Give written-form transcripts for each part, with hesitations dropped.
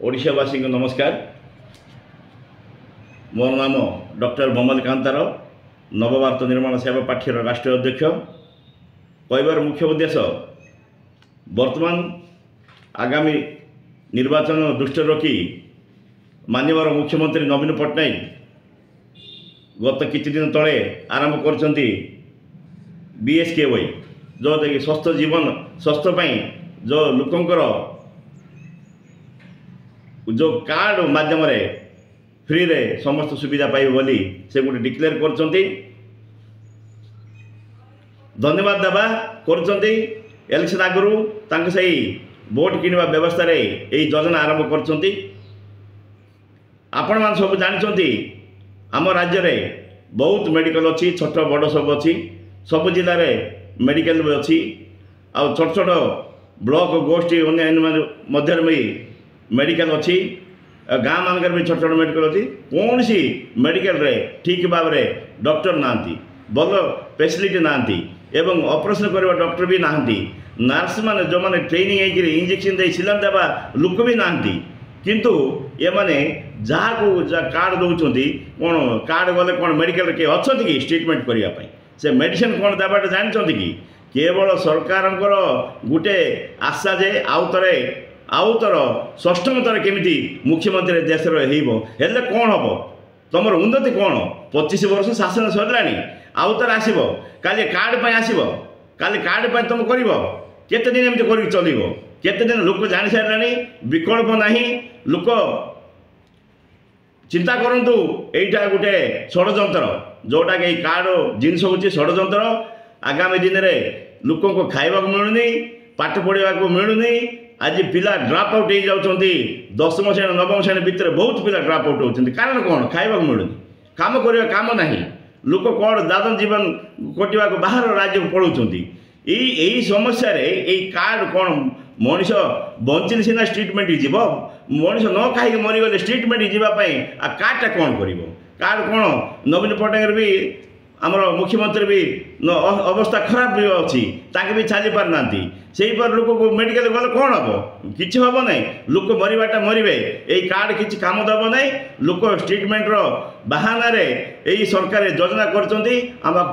ओडिशावासी को नमस्कार। मोर नाम डॉक्टर ममल कांतार, नवभारत निर्माण सेवा पार्टी राष्ट्रीय अध्यक्ष। कहबार मुख्य उद्देश्य वर्तमान आगामी निर्वाचन दृष्टि रखी माननीय मुख्यमंत्री नवीन पट्टनायक गत किछि दिन तले आरंभ करछंती BSKY, जो स्वस्थ जीवन स्वस्थ पाई जो लोकंकर जो कार्ड माध्यम फ्री रे समस्त सुविधा पाइबे बोली से गोटे डिक्लेयर करछंती। धन्यवाद देवा करछंती। इलेक्शन आगु तांके सही वोट किनिबा व्यवस्था रे एई योजना आरंभ करछंती। आपण मान सब जानछंती आम राज्य रे बहुत मेडिकल अच्छी, छोट बड़ सब अच्छी, सब जिले में मेडिकल भी अच्छी। आ छोट छोट ब्लॉक गोष्ठी अन्य मध्य में मेडिकल अच्छी। गाँ मानकर भी छोट छोट मेडिकल अच्छी। कौन सी मेडिकल रे ठीक भाव में डॉक्टर नांती, भल फैसिलिटी नांती एवं ऑपरेशन करवा डॉक्टर भी नांती। नर्स माने जो माने ट्रेनिंग होकर इंजेक्शन दे सिलन देवा लोक भी नांती। किंतु ये माने जहाँ को जा कार्ड दौरान कौन कार्ड गले कौन मेडिकल किए अच्छा कि ट्रिटमेंट करने से मेडिसिन कौन देवाटा जानते कि केवल सरकार गोटे आशा जे आउ तर षष्ठम तर केमी मुख्यमंत्री देश हेल्ले कौन हम तुम उन्नति कौन 25 वर्ष शासन सरला आउ तर आसब काली कार्ड आसब काली कार्ड तुम कर केते दिन एमती कर चलो केते दिन लोक जानी सारे विकल्प नहीं। लोक चिंता करंतु एटा गोटे षड्यंत्र जोटा कि कार्ड जिनस हूँ षड्यंत्र। आगामी दिन में लोक को खाइबा मिलूनी, पाठ पढ़ा मिलूनी। आज पिला ड्रॉप आउट हो जाती 10वीं श्रेणी 9वीं श्रेणी भितर बहुत पिला ड्रॉप आउट होती। कारण कौन खाइबा मिलूनी, काम करने काम नहीं। लोक कौन दादन जीवन कटिया बाहर राज्य को पलाउंट। यही समस्या रे कार्ड कौन मनीष बंचिल सीना ट्रिटमेंट जीव मनीष न खाई मरीगले ट्रिटमेंट जावाई कार्डटा कौन कर कार्ड कौन नवीन पट्टनायक भी आमर मुख्यमंत्री भी अवस्था खराब भी अच्छी ताकि भी चली पार ना से लोक को मेडिकल गले कौन हम कि हम ना लोक मरवाटा मरवे यही कार्ड किसी काम दब ना। लोक ट्रिटमेंट बाहाना यही सरकार योजना कर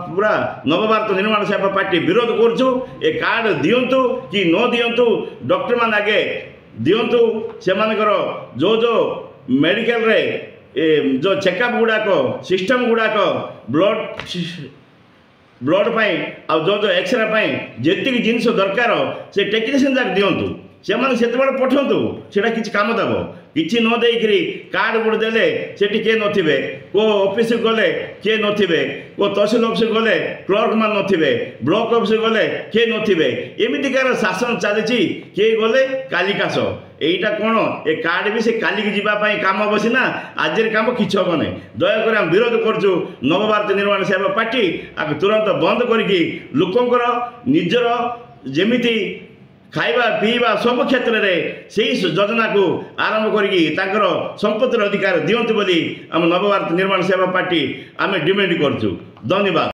पूरा नवभारत निर्माण सेवा पार्टी विरोध करुँ। ए कार्ड दिंतु कि न दिंतु डॉक्टर मान आगे दिंतु से जो जो मेडिकल रे जो चेकअप गुड़ाक सिस्टम गुड़ाक ब्लड पाई आ जो जो एक्सरे जी जिनस दरकार से टेक्नीशियन जाक दिंतु से पठातु से किसी काम दब कि न देकरी कार्ड बोर्ड देले से किए नथिबे को ऑफिस गले किए नथिबे को तहसील ऑफिस गले क्लर्क मान नथिबे ब्लॉक ऑफिस गले किए नथिबे एमितिकार शासन चली किए गले कालिकाश एटा कौन ए कार्ड भी से काली की जीवाई काम हम सीना आज काम किसी हम ना। दयाकोर आम विरोध करुँ नवभारत निर्माण सेवा पार्टी आ तुरंत बंद करके लोकंर निजर जेमिति खाइबा पीवा सब क्षेत्र में से योजना को आरंभ करके संपत्तिर अधिकार दिंतु बोली आम नवभारत निर्माण सेवा पार्टी आम डिमांड करुँ। धन्यवाद।